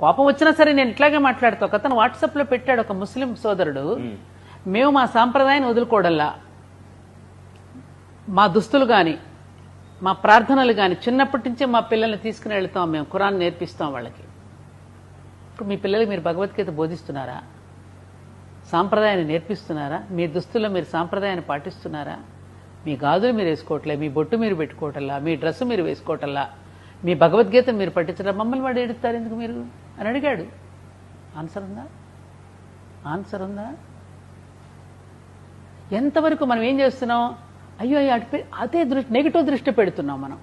కోపం వచ్చినా సరే నేను ఇట్లాగే మాట్లాడతా. ఒక అతను వాట్సాప్ లో పెట్టాడు, ఒక ముస్లిం సోదరుడు, మేము మా సాంప్రదాయాన్ని వదులుకోవడల్లా, మా దుస్తులు గాని మా ప్రార్థనలు గాని చిన్నప్పటి నుంచే మా పిల్లల్ని తీసుకుని వెళ్తాం, మేము ఖురాన్ నేర్పిస్తాం వాళ్ళకి. ఇప్పుడు మీ పిల్లలకి మీరు భగవద్గీత బోధిస్తున్నారా? సాంప్రదాయాన్ని నేర్పిస్తున్నారా? మీ దుస్తుల్లో మీరు సాంప్రదాయాన్ని పాటిస్తున్నారా? మీ గాజులు మీరు వేసుకోవట్లే, మీ బొట్టు మీరు పెట్టుకోవటల్లా, మీ డ్రెస్సు మీరు వేసుకోవటల్లా, మీ భగవద్గీతను మీరు పట్టించడం, మమ్మల్ని వాడు ఏడుస్తారు ఎందుకు మీరు అని అడిగాడు. ఆన్సర్ ఉందా? ఆన్సర్ ఉందా? ఎంతవరకు మనం ఏం చేస్తున్నాం? అయ్యో అదే నెగిటివ్ దృష్టి పెడుతున్నాం. మనం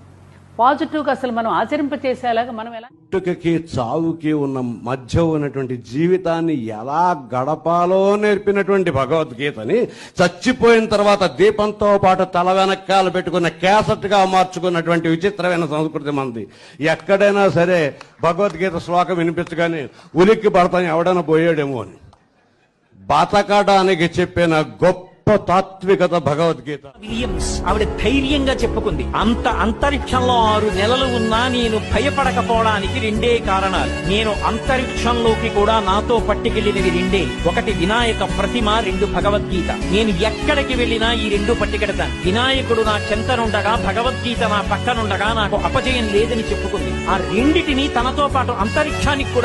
పాజిటివ్గా అసలు మనం ఆచరింపచేసేలాగా మనం ఎలా పుట్టుకకి చావుకి ఉన్న మధ్య ఉన్నటువంటి జీవితాన్ని ఎలా గడపాలో నేర్పినటువంటి భగవద్గీతని చచ్చిపోయిన తర్వాత దీపంతో పాటు తల వెనకాల పెట్టుకున్న క్యాసెట్గా మార్చుకున్నటువంటి విచిత్రమైన సంస్కృతి మనది. ఎక్కడైనా సరే భగవద్గీత శ్లోకం వినిపించగానే ఉలిక్కి పడతాం, ఎవడైనా పోయాడేమో అని. బతకడానికి చెప్పిన గొప్ప తాత్వికత భగవద్గీత. విలియమ్స్ ఆవిడ ధైర్యంగా చెప్పుకుంది, అంత అంతరిక్షంలో 6 నెలలు ఉన్నా నేను భయపడకపోవడానికి 2 కారణాలు. నేను అంతరిక్షంలోకి కూడా నాతో పట్టుకెళ్లినవి 2. ఒకటి వినాయక ప్రతిమ, 2 భగవద్గీత. నేను ఎక్కడికి వెళ్ళినా ఈ 2 పట్టుకెడతాను. వినాయకుడు నా చెంతనుండగా, భగవద్గీత నా పక్కనుండగా నాకు అపజయం లేదని చెప్పుకుంది. ఆ రెండిటిని తనతో పాటు అంతరిక్షానికి కూడా